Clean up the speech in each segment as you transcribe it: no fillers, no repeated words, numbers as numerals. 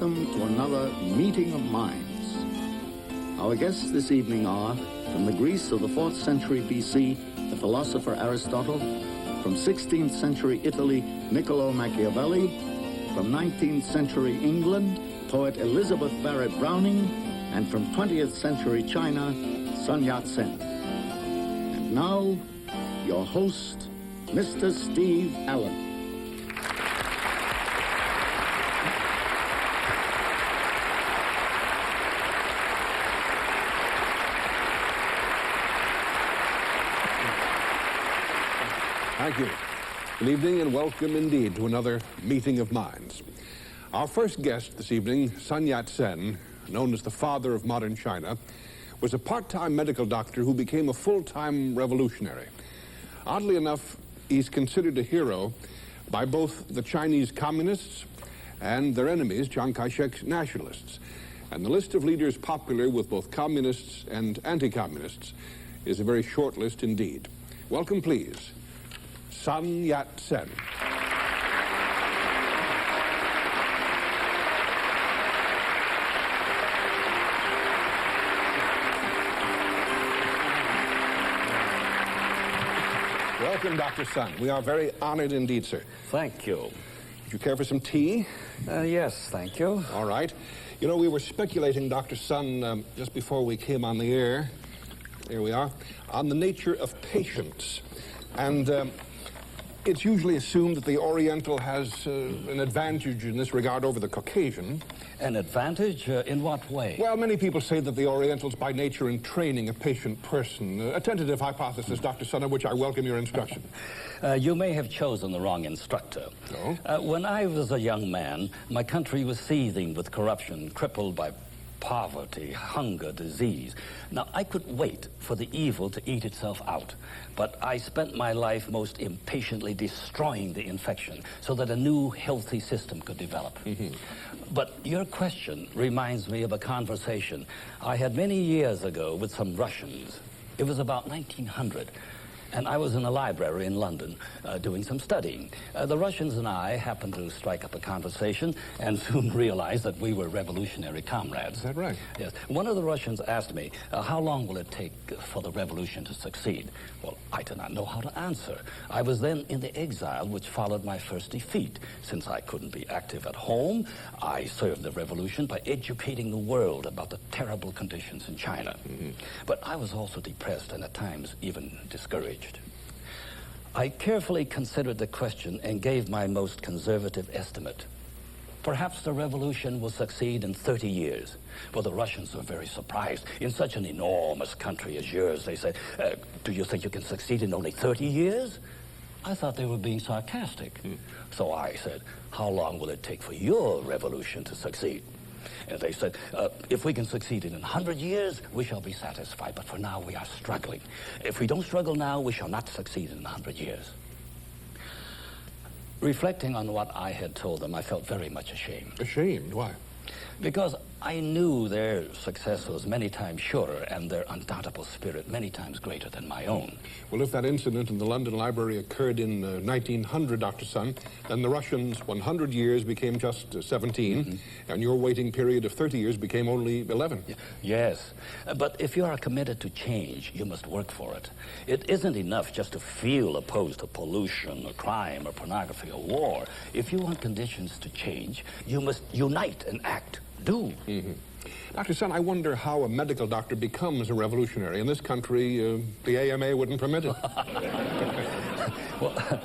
welcome to another Meeting of Minds. Our guests this evening are, from the Greece of the 4th century BC, the philosopher Aristotle; from 16th century Italy, Niccolo Machiavelli; from 19th century England, poet Elizabeth Barrett Browning; and from 20th century China, Sun Yat-Sen. And now, your host, Mr. Steve Allen. Thank you. Good evening and welcome indeed to another Meeting of Minds. Our first guest this evening, Sun Yat-Sen, known as the father of modern China, was a part-time medical doctor who became a full-time revolutionary. Oddly enough, he's considered a hero by both the Chinese communists and their enemies, Chiang Kai-shek's nationalists. And the list of leaders popular with both communists and anti-communists is a very short list indeed. Welcome, please, Sun Yat-Sen. Welcome, Dr. Sun. We are very honored indeed, sir. Thank you. Would you care for some tea? Yes, thank you. All right. You know, we were speculating, Dr. Sun, just before we came on the air, here we are, on the nature of patience. And it's usually assumed that the Oriental has an advantage in this regard over the Caucasian. An advantage? In what way? Well, many people say that the Oriental's by nature in training a patient person. A tentative hypothesis, Dr. Sun, of which I welcome your instruction. You may have chosen the wrong instructor. No? When I was a young man, my country was seething with corruption, crippled by poverty, hunger, disease. Now, I could wait for the evil to eat itself out, but I spent my life most impatiently destroying the infection so that a new, healthy system could develop. But your question reminds me of a conversation I had many years ago with some Russians. It was about 1900. And I was in a library in London doing some studying. The Russians and I happened to strike up a conversation and soon realized that we were revolutionary comrades. Is that right? Yes. One of the Russians asked me, how long will it take for the revolution to succeed? Well, I did not know how to answer. I was then in the exile which followed my first defeat. Since I couldn't be active at home, I served the revolution by educating the world about the terrible conditions in China. But I was also depressed and at times even discouraged. I carefully considered the question and gave my most conservative estimate. Perhaps the revolution will succeed in 30 years. Well, the Russians were very surprised. In such an enormous country as yours, they said, do you think you can succeed in only 30 years? I thought they were being sarcastic. So I said, how long will it take for your revolution to succeed? And they said, if we can succeed in 100 years, we shall be satisfied. But for now, we are struggling. If we don't struggle now, we shall not succeed in 100 years. Reflecting on what I had told them, I felt very much ashamed. Ashamed? Why? Because I knew their success was many times shorter and their undauntable spirit many times greater than my own. Well, if that incident in the London Library occurred in 1900, Dr. Sun, then the Russians' 100 years became just 17, and your waiting period of 30 years became only 11. Yes, but if you are committed to change, you must work for it. It isn't enough just to feel opposed to pollution or crime or pornography or war. If you want conditions to change, you must unite and act. Do. Dr. Sun, I wonder how a medical doctor becomes a revolutionary. In this country, the AMA wouldn't permit it. Well,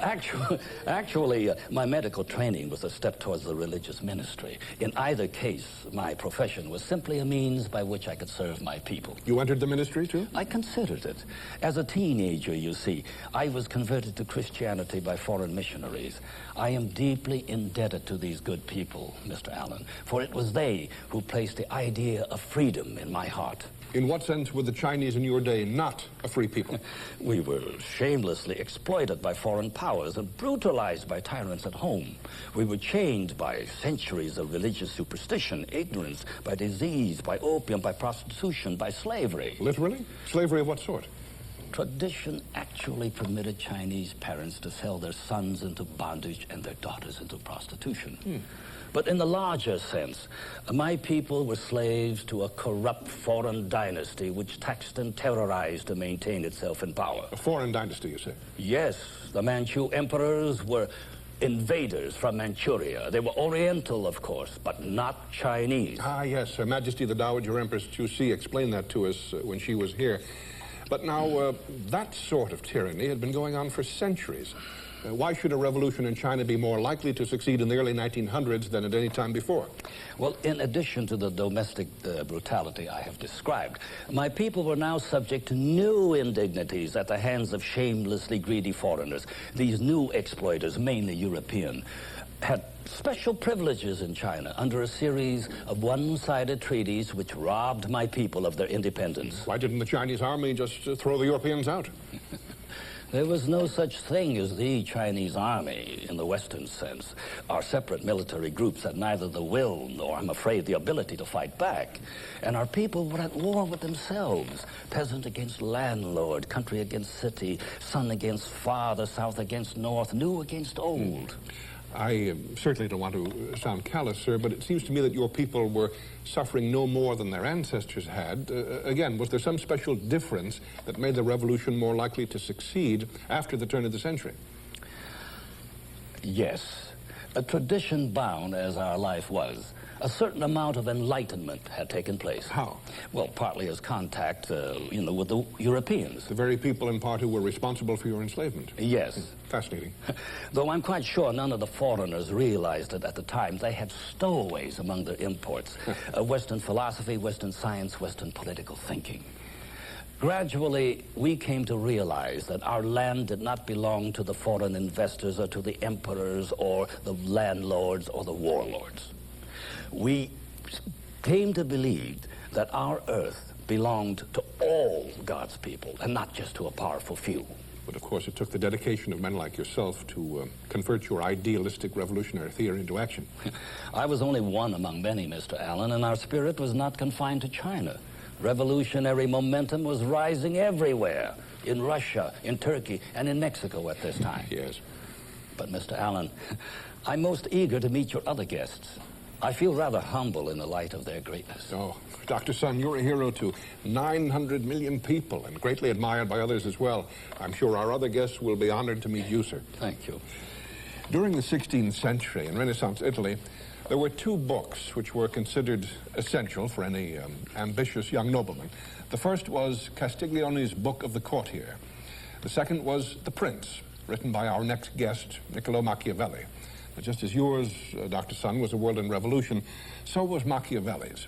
actually, my medical training was a step towards the religious ministry. In either case, my profession was simply a means by which I could serve my people. You entered the ministry, too? I considered it. As a teenager, you see, I was converted to Christianity by foreign missionaries. I am deeply indebted to these good people, Mr. Allen, for it was they who placed the idea of freedom in my heart. In what sense were the Chinese in your day not a free people? We were shamelessly exploited by foreign powers and brutalized by tyrants at home. We were chained by centuries of religious superstition, ignorance, by disease, by opium, by prostitution, by slavery. Literally? Slavery of what sort? Tradition actually permitted Chinese parents to sell their sons into bondage and their daughters into prostitution. But in the larger sense, my people were slaves to a corrupt foreign dynasty which taxed and terrorized to maintain itself in power. A foreign dynasty, you say? Yes, the Manchu emperors were invaders from Manchuria. They were Oriental, of course, but not Chinese. Ah, yes, Her Majesty the Dowager Empress Chu-Si explained that to us when she was here. But now, that sort of tyranny had been going on for centuries. Why should a revolution in China be more likely to succeed in the early 1900s than at any time before? Well, in addition to the domestic brutality I have described, my people were now subject to new indignities at the hands of shamelessly greedy foreigners. These new exploiters, mainly European, had special privileges in China under a series of one-sided treaties which robbed my people of their independence. Why didn't the Chinese army just throw the Europeans out? There was no such thing as the Chinese army in the Western sense. Our separate military groups had neither the will nor, I'm afraid, the ability to fight back. And our people were at war with themselves. Peasant against landlord, country against city, son against father, south against north, new against old. I certainly don't want to sound callous, sir, but it seems to me that your people were suffering no more than their ancestors had. Again, was there some special difference that made the revolution more likely to succeed after the turn of the century? Yes. A tradition bound as our life was, a certain amount of enlightenment had taken place. How? Well, partly as contact, with the Europeans. The very people in part who were responsible for your enslavement. Yes. Fascinating. Though I'm quite sure none of the foreigners realized it at the time. They had stowaways among their imports. Western philosophy, Western science, Western political thinking. Gradually, we came to realize that our land did not belong to the foreign investors or to the emperors or the landlords or the warlords. We came to believe that our earth belonged to all God's people and not just to a powerful few. But of course, it took the dedication of men like yourself to convert your idealistic revolutionary theory into action. I was only one among many, Mr. Allen, and our spirit was not confined to China. Revolutionary momentum was rising everywhere, in Russia, in Turkey, and in Mexico at this time. Yes. But, Mr. Allen, I'm most eager to meet your other guests. I feel rather humble in the light of their greatness. Oh, Dr. Sun, you're a hero to 900 million people and greatly admired by others as well. I'm sure our other guests will be honored to meet you, sir. Thank you. During the 16th century in Renaissance Italy, there were two books which were considered essential for any ambitious young nobleman. The first was Castiglione's Book of the Courtier. The second was The Prince, written by our next guest, Niccolo Machiavelli. Just as yours, Dr. Sun, was a world in revolution, so was Machiavelli's.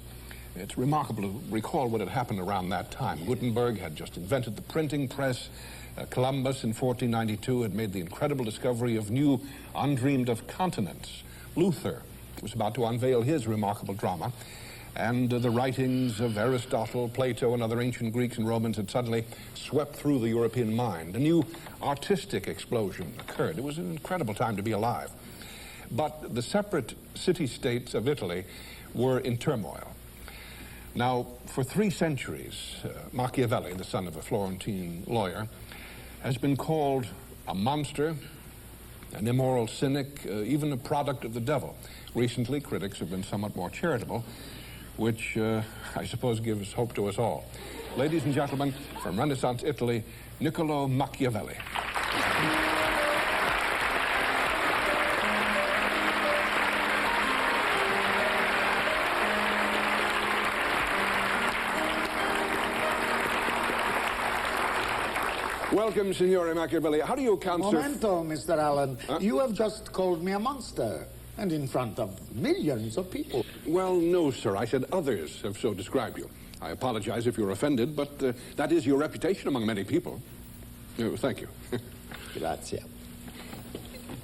It's remarkable to recall what had happened around that time. Gutenberg had just invented the printing press. Columbus in 1492 had made the incredible discovery of new, undreamed-of continents. Luther was about to unveil his remarkable drama. And the writings of Aristotle, Plato, and other ancient Greeks and Romans had suddenly swept through the European mind. A new artistic explosion occurred. It was an incredible time to be alive. But the separate city-states of Italy were in turmoil. Now, for 3 centuries, Machiavelli, the son of a Florentine lawyer, has been called a monster, an immoral cynic, even a product of the devil. Recently, critics have been somewhat more charitable, which I suppose gives hope to us all. Ladies and gentlemen, from Renaissance Italy, Niccolo Machiavelli. Welcome, Signore Machiavelli. How do you account, sir? Momento, Mr. Allen. You have just called me a monster, and in front of millions of people. Well, no, sir. I said others have so described you. I apologize if you're offended, but that is your reputation among many people. Thank you. Grazie.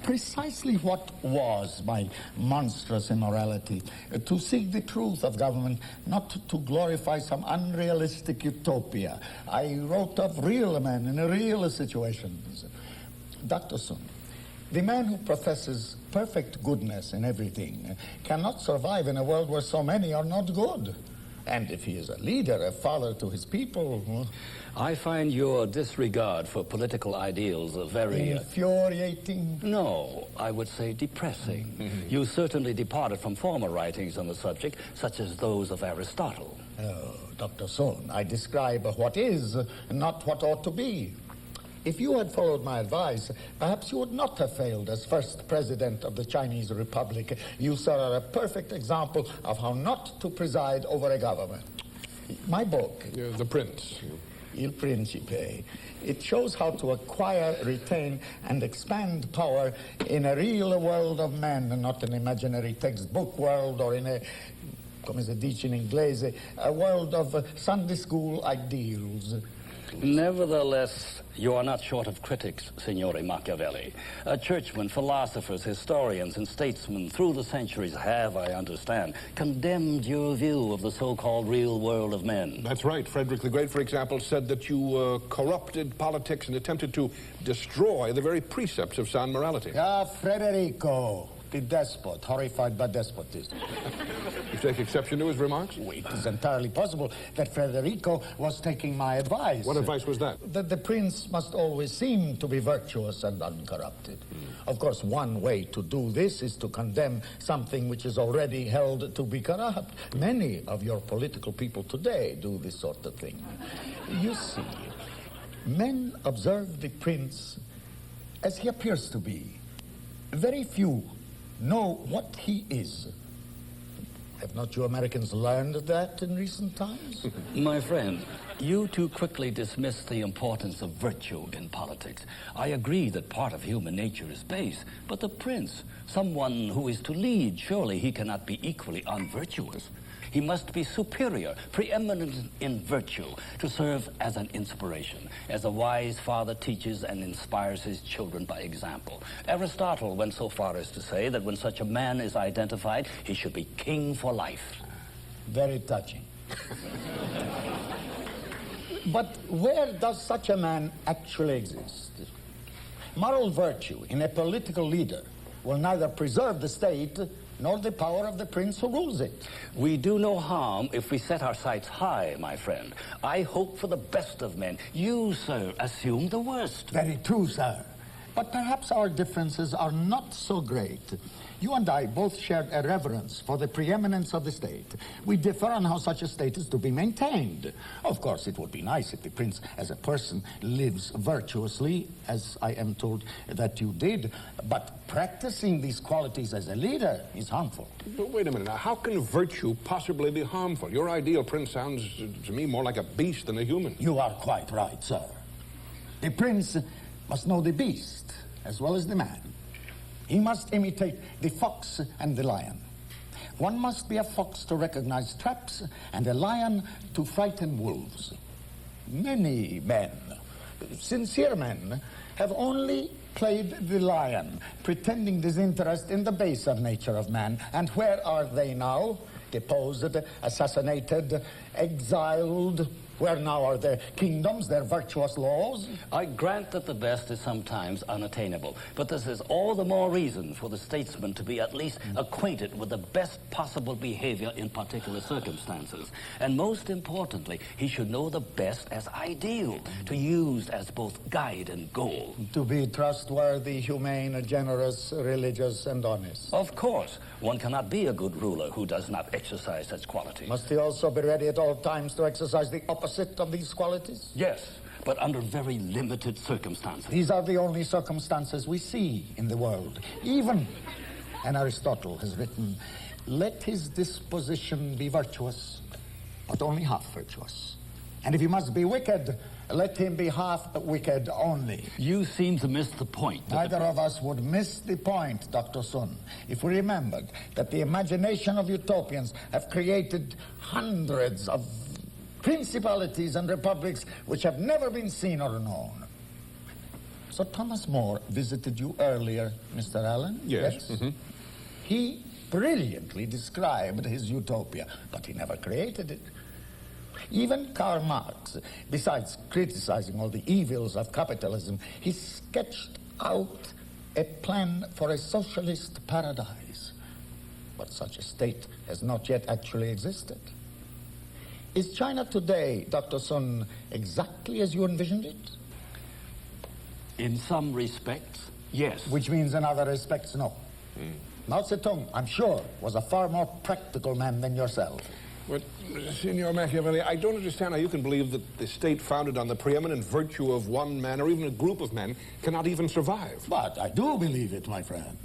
Precisely what was my monstrous immorality? To seek the truth of government, not to glorify some unrealistic utopia. I wrote of real men in real situations. Dr. Sun, the man who professes perfect goodness in everything cannot survive in a world where so many are not good. And if he is a leader, a father to his people... I find your disregard for political ideals very... infuriating? No, I would say depressing. You certainly departed from former writings on the subject, such as those of Aristotle. Oh, Dr. Sun, I describe what is, not what ought to be. If you had followed my advice, perhaps you would not have failed as first president of the Chinese Republic. You, sir, are a perfect example of how not to preside over a government. My book... The Prince. Il Principe. It shows how to acquire, retain, and expand power in a real world of men, and not an imaginary textbook world or in a, come si dice in inglese, a world of Sunday school ideals. Nevertheless, you are not short of critics, Signore Machiavelli. Churchmen, philosophers, historians, and statesmen through the centuries have, I understand, condemned your view of the so-called real world of men. That's right. Frederick the Great, for example, said that you corrupted politics and attempted to destroy the very precepts of sound morality. Ah, Federico, the despot, horrified by despotism. You take exception to his remarks? It is entirely possible that Federico was taking my advice. What advice was that? That the prince must always seem to be virtuous and uncorrupted. Of course, one way to do this is to condemn something which is already held to be corrupt. Many of your political people today do this sort of thing. You see, men observe the prince as he appears to be. Very few know what he is. Have not you Americans learned that in recent times? My friend, you too quickly dismiss the importance of virtue in politics. I agree that part of human nature is base, but the prince, someone who is to lead, surely he cannot be equally unvirtuous. He must be superior, preeminent in virtue, to serve as an inspiration, as a wise father teaches and inspires his children by example. Aristotle went so far as to say that when such a man is identified, he should be king for life. Very touching. But where does such a man actually exist? Moral virtue in a political leader will neither preserve the state nor the power of the prince who rules it. We do no harm if we set our sights high, my friend. I hope for the best of men. You, sir, assume the worst. Very true, sir. But perhaps our differences are not so great. You and I both shared a reverence for the preeminence of the state. We differ on how such a state is to be maintained. Of course, it would be nice if the prince, as a person, lives virtuously, as I am told that you did. But practicing these qualities as a leader is harmful. But wait a minute now. How can virtue possibly be harmful? Your ideal prince sounds to me more like a beast than a human. You are quite right, sir. The prince must know the beast as well as the man. He must imitate the fox and the lion. One must be a fox to recognize traps and a lion to frighten wolves. Many men, sincere men, have only played the lion, pretending disinterest in the baser nature of man. And where are they now? Deposed, assassinated, exiled. Where now are their kingdoms, their virtuous laws? I grant that the best is sometimes unattainable, but this is all the more reason for the statesman to be at least acquainted with the best possible behavior in particular circumstances. And most importantly, he should know the best as ideal, to use as both guide and goal. To be trustworthy, humane, generous, religious, and honest. Of course, one cannot be a good ruler who does not exercise such qualities. Must he also be ready at all times to exercise the opposite of these qualities? Yes, but under very limited circumstances. These are the only circumstances we see in the world. Even, and Aristotle has written, let his disposition be virtuous, but only half virtuous. And if he must be wicked, let him be half wicked only. You seem to miss the point. Neither of us would miss the point, Dr. Sun, if we remembered that the imagination of utopians have created hundreds of principalities and republics which have never been seen or known. So Thomas More visited you earlier, Mr. Allen? Yes. Mm-hmm. He brilliantly described his utopia, but he never created it. Even Karl Marx, besides criticizing all the evils of capitalism, he sketched out a plan for a socialist paradise. But such a state has not yet actually existed. Is China today, Dr. Sun, exactly as you envisioned it? In some respects, yes. Which means in other respects, no. Mao Zedong, I'm sure, was a far more practical man than yourself. But, Signor Machiavelli, I don't understand how you can believe that the state founded on the preeminent virtue of one man or even a group of men cannot even survive. But I do believe it, my friend.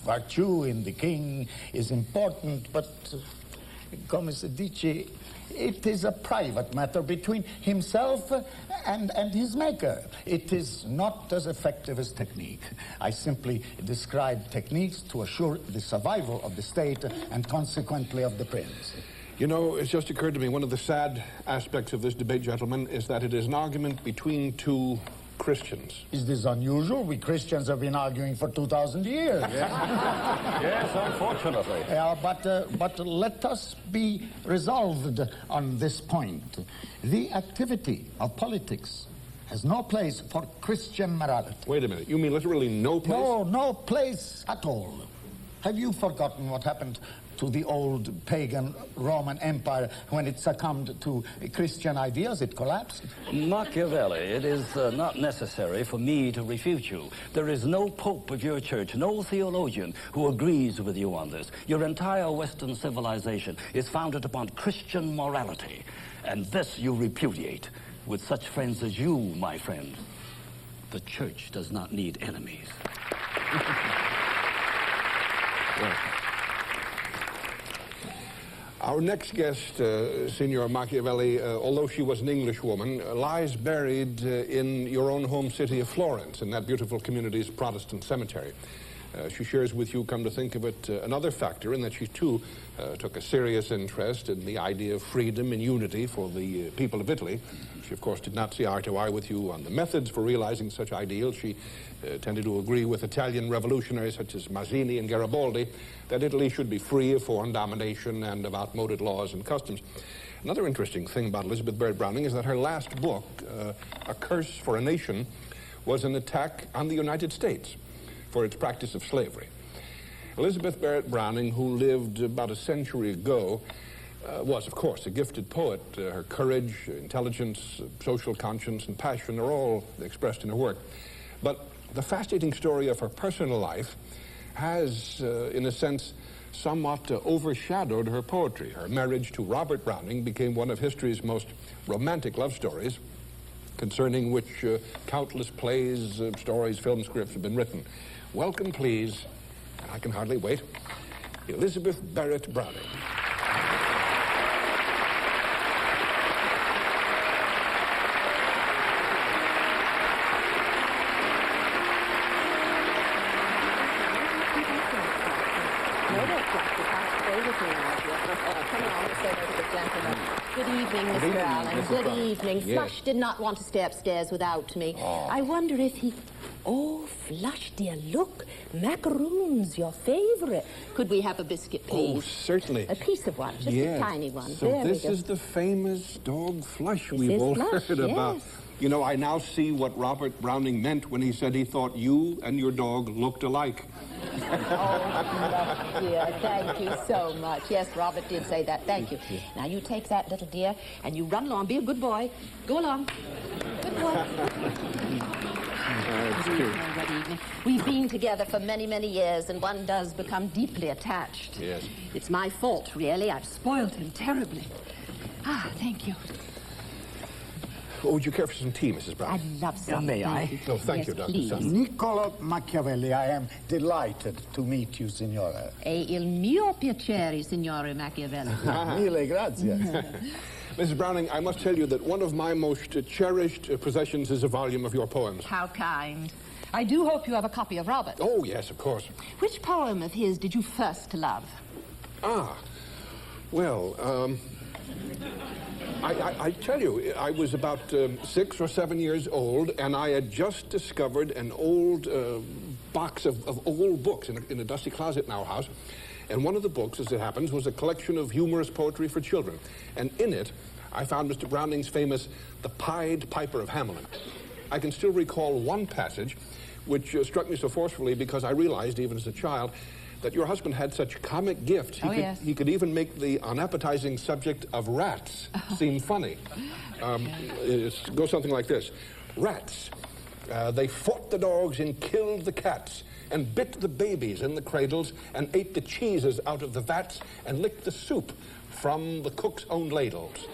Virtue in the king is important, but, come si dice, it is a private matter between himself and his maker. It is not as effective as technique. I simply describe techniques to assure the survival of the state and consequently of the prince. You know, it's just occurred to me, one of the sad aspects of this debate, gentlemen, is that it is an argument between two Christians. Is this unusual? We Christians have been arguing for 2,000 years. Yes, unfortunately. But let us be resolved on this point. The activity of politics has no place for Christian morality. Wait a minute, you mean literally no place? No place at all. Have you forgotten what happened to the old pagan Roman Empire when it succumbed to Christian ideas? It collapsed. Machiavelli, it is not necessary for me to refute you. There is no pope of your church, no theologian who agrees with you on this. Your entire Western civilization is founded upon Christian morality, and this you repudiate. With such friends as you, my friend, the church does not need enemies. Yes. Our next guest, Signor Machiavelli, although she was an Englishwoman, lies buried in your own home city of Florence, in that beautiful community's Protestant cemetery. She shares with you, come to think of it, another factor in that she too took a serious interest in the idea of freedom and unity for the people of Italy. She, of course, did not see eye to eye with you on the methods for realizing such ideals. She tended to agree with Italian revolutionaries such as Mazzini and Garibaldi that Italy should be free of foreign domination and of outmoded laws and customs. Another interesting thing about Elizabeth Barrett Browning is that her last book, A Curse for a Nation, was an attack on the United States for its practice of slavery. Elizabeth Barrett Browning, who lived about a century ago, was, of course, a gifted poet. Her courage, intelligence, social conscience, and passion are all expressed in her work. But the fascinating story of her personal life has, in a sense, somewhat overshadowed her poetry. Her marriage to Robert Browning became one of history's most romantic love stories, concerning which countless plays, stories, film scripts have been written. Welcome, please, and I can hardly wait, Elizabeth Barrett Browning. Good evening, Mr. Allen. Good evening. Yes. Flush did not want to stay upstairs without me. Oh. I wonder if he... Oh, Flush, dear, look. Macaroons, your favorite. Could we have a biscuit, please? Oh, certainly. A piece of one, just Yes. a tiny one. So There we this go. is the famous dog Flush This we've is all Flush, heard about. yes. You know, I now see what Robert Browning meant when he said he thought you and your dog looked alike. Oh, dear, thank you so much. Yes, Robert did say that. Thank you. Now, you take that, little dear, and you run along. Be a good boy. Go along. Good boy. Good evening. We've been together for many, many years, and one does become deeply attached. Yes. It's my fault, really. I've spoiled him terribly. Ah, thank you. Oh, would you care for some tea, Mrs. Brown? I'd love some. may I? Thank you. Oh, thank Yes, you, Dr. please. Sun. Niccolo Machiavelli, I am delighted to meet you, signora. È il mio piacere, signore Machiavelli. Mille grazie. Mrs. Browning, I must tell you that one of my most cherished possessions is a volume of your poems. How kind. I do hope you have a copy of Robert. Oh, yes, of course. Which poem of his did you first love? Ah, well, I tell you, I was about 6 or 7 years old, and I had just discovered an old box of old books in a dusty closet in our house. And one of the books, as it happens, was a collection of humorous poetry for children. And in it, I found Mr. Browning's famous The Pied Piper of Hamelin. I can still recall one passage which struck me so forcefully because I realized, even as a child, that your husband had such comic gifts. Yes. He could even make the unappetizing subject of rats seem funny. It goes something like this. Rats. They fought the dogs and killed the cats, and bit the babies in the cradles, and ate the cheeses out of the vats, and licked the soup from the cook's own ladles.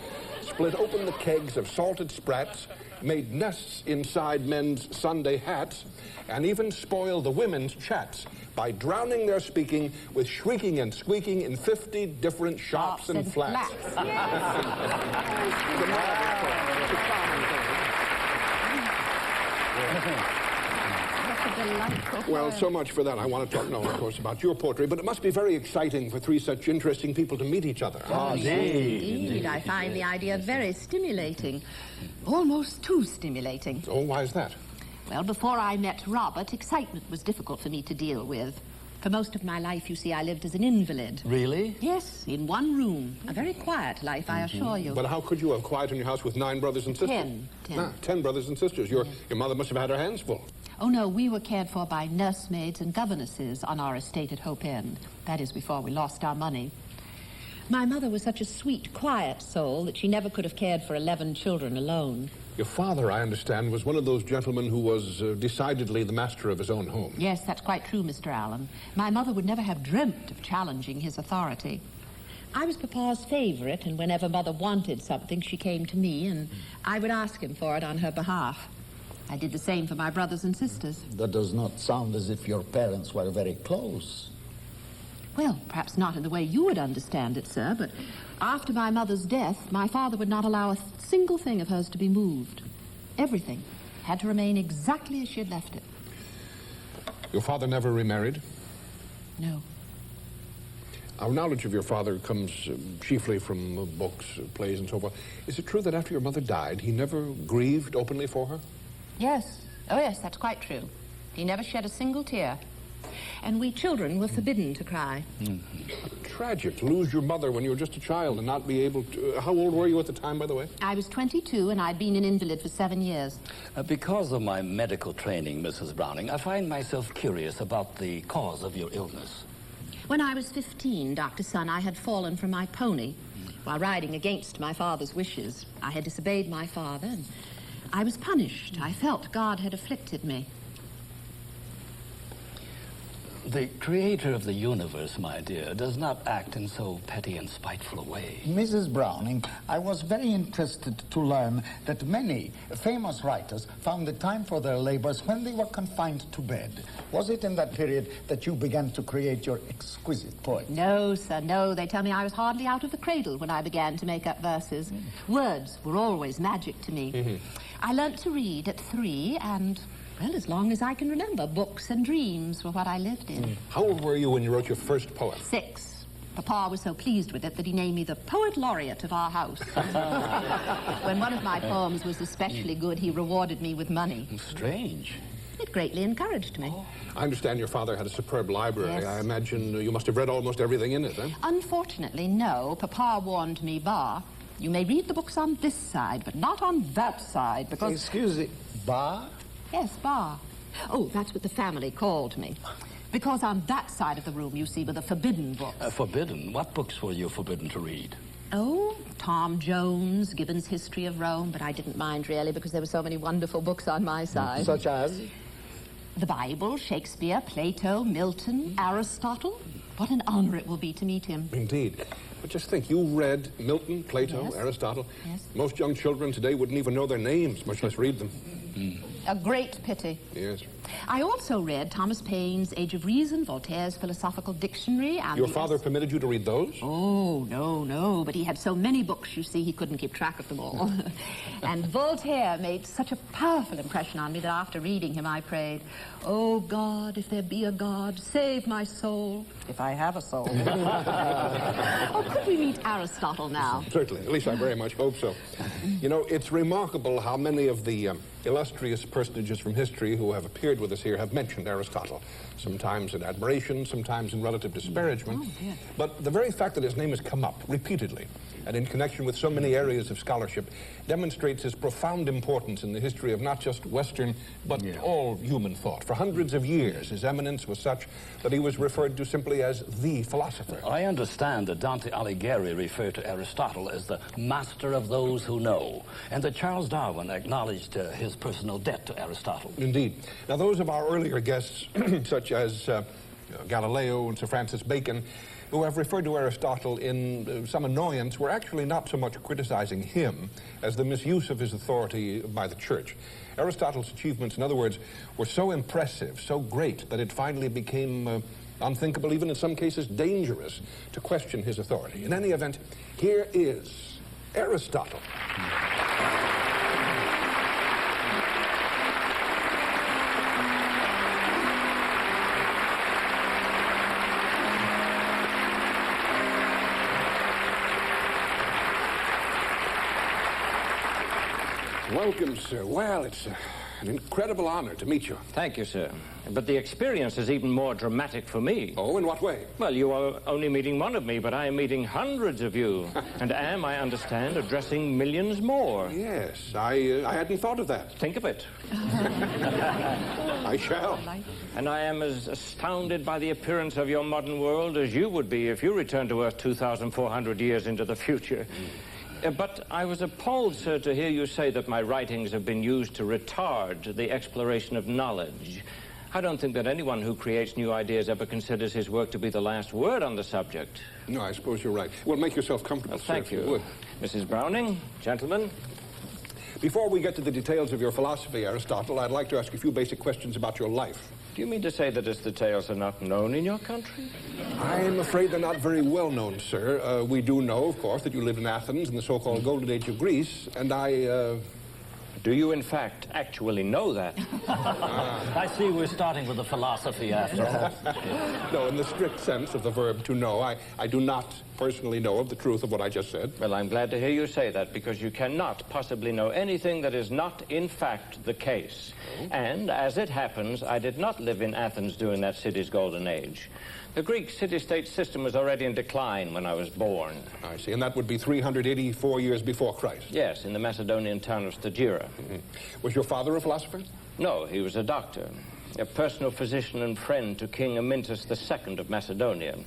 Split open the kegs of salted sprats, made nests inside men's Sunday hats, and even spoiled the women's chats by drowning their speaking with shrieking and squeaking in 50 different shops and flats. Well, so much for that. I want to talk now, of course, about your poetry, but it must be very exciting for three such interesting people to meet each other. Oh, indeed. I find the idea very stimulating. Almost too stimulating. Oh, why is that? Well, before I met Robert, excitement was difficult for me to deal with. For most of my life, you see, I lived as an invalid. Really? Yes, in one room. A very quiet life, I assure you. But how could you have quiet in your house with 9 brothers and sisters? 10. 10 brothers and sisters. Your mother must have had her hands full. Oh, no, we were cared for by nursemaids and governesses on our estate at Hope End. That is, before we lost our money. My mother was such a sweet, quiet soul that she never could have cared for 11 children alone. Your father, I understand, was one of those gentlemen who was decidedly the master of his own home. Yes, that's quite true, Mr. Allen. My mother would never have dreamt of challenging his authority. I was Papa's favorite, and whenever Mother wanted something, she came to me, and I would ask him for it on her behalf. I did the same for my brothers and sisters. That does not sound as if your parents were very close. Well, perhaps not in the way you would understand it, sir, but after my mother's death, my father would not allow a single thing of hers to be moved. Everything had to remain exactly as she had left it. Your father never remarried? No. Our knowledge of your father comes chiefly from books, plays, and so forth. Is it true that after your mother died, he never grieved openly for her? Yes. Oh, yes, that's quite true. He never shed a single tear. And we children were forbidden to cry. Tragic to lose your mother when you were just a child and not be able to... How old were you at the time, by the way? I was 22, and I'd been an invalid for 7 years. Because of my medical training, Mrs. Browning, I find myself curious about the cause of your illness. When I was 15, Dr. Sun, I had fallen from my pony while riding against my father's wishes. I had disobeyed my father, and I was punished. I felt God had afflicted me. The creator of the universe, my dear, does not act in so petty and spiteful a way. Mrs. Browning, I was very interested to learn that many famous writers found the time for their labors when they were confined to bed. Was it in that period that you began to create your exquisite poetry? No, sir, no. They tell me I was hardly out of the cradle when I began to make up verses. Words were always magic to me. I learnt to read at 3, and... well, as long as I can remember, books and dreams were what I lived in. How old were you when you wrote your first poem? 6. Papa was so pleased with it that he named me the poet laureate of our house. When one of my poems was especially good, he rewarded me with money. Strange. It greatly encouraged me. I understand your father had a superb library. Yes. I imagine you must have read almost everything in it, eh? Unfortunately, no. Papa warned me, Bar, you may read the books on this side, but not on that side, because... Excuse me, Bar? Yes, Bar. Oh, that's what the family called me. Because on that side of the room, you see, were the forbidden books. Forbidden? What books were you forbidden to read? Oh, Tom Jones, Gibbon's History of Rome, but I didn't mind, really, because there were so many wonderful books on my side. Such as? The Bible, Shakespeare, Plato, Milton, Aristotle. What an honor it will be to meet him. Indeed. But just think, you read Milton, Plato, Yes. Aristotle. Yes. Most young children today wouldn't even know their names, much less read them. A great pity. Yes. I also read Thomas Paine's Age of Reason, Voltaire's Philosophical Dictionary, and... Your father permitted you to read those? Oh, no, but he had so many books, you see, he couldn't keep track of them all. And Voltaire made such a powerful impression on me that after reading him, I prayed, oh, God, if there be a God, save my soul, if I have a soul. Oh, could we meet Aristotle now? Certainly. At least I very much hope so. You know, it's remarkable how many of the illustrious personages from history who have appeared appeared with us here have mentioned Aristotle, sometimes in admiration, sometimes in relative disparagement. Oh, yes. But the very fact that his name has come up repeatedly, and in connection with so many areas of scholarship, demonstrates his profound importance in the history of not just Western, but all human thought. For hundreds of years, his eminence was such that he was referred to simply as the philosopher. I understand that Dante Alighieri referred to Aristotle as the master of those who know, and that Charles Darwin acknowledged his personal debt to Aristotle. Indeed. Now, those of our earlier guests, such as Galileo and Sir Francis Bacon, who have referred to Aristotle in some annoyance, were actually not so much criticizing him as the misuse of his authority by the church. Aristotle's achievements, in other words, were so impressive, so great, that it finally became unthinkable, even in some cases dangerous, to question his authority. In any event, here is Aristotle. Welcome, sir. Well, it's an incredible honor to meet you. Thank you, sir. But the experience is even more dramatic for me. Oh, in what way? Well, you are only meeting one of me, but I am meeting hundreds of you. And am, I understand, addressing millions more. Yes, I hadn't thought of that. Think of it. I shall. And I am as astounded by the appearance of your modern world as you would be if you returned to Earth 2,400 years into the future. But I was appalled, sir, to hear you say that my writings have been used to retard the exploration of knowledge. I don't think that anyone who creates new ideas ever considers his work to be the last word on the subject. No, I suppose you're right. Well, make yourself comfortable, sir, Thank if you you. would. Mrs. Browning, gentlemen. Before we get to the details of your philosophy, Aristotle, I'd like to ask a few basic questions about your life. Do you mean to say that its details are not known in your country? I'm afraid they're not very well known, sir. We do know, of course, that you lived in Athens in the so-called Golden Age of Greece, and Do you, in fact, actually know that? I see we're starting with the philosophy after all. No, in the strict sense of the verb to know, I do not personally know of the truth of what I just said. Well, I'm glad to hear you say that, because you cannot possibly know anything that is not, in fact, the case. And, as it happens, I did not live in Athens during that city's golden age. The Greek city-state system was already in decline when I was born. I see, and that would be 384 years before Christ. Yes, in the Macedonian town of Stagira. Was your father a philosopher? No, he was a doctor, a personal physician and friend to King Amyntas II of Macedonia.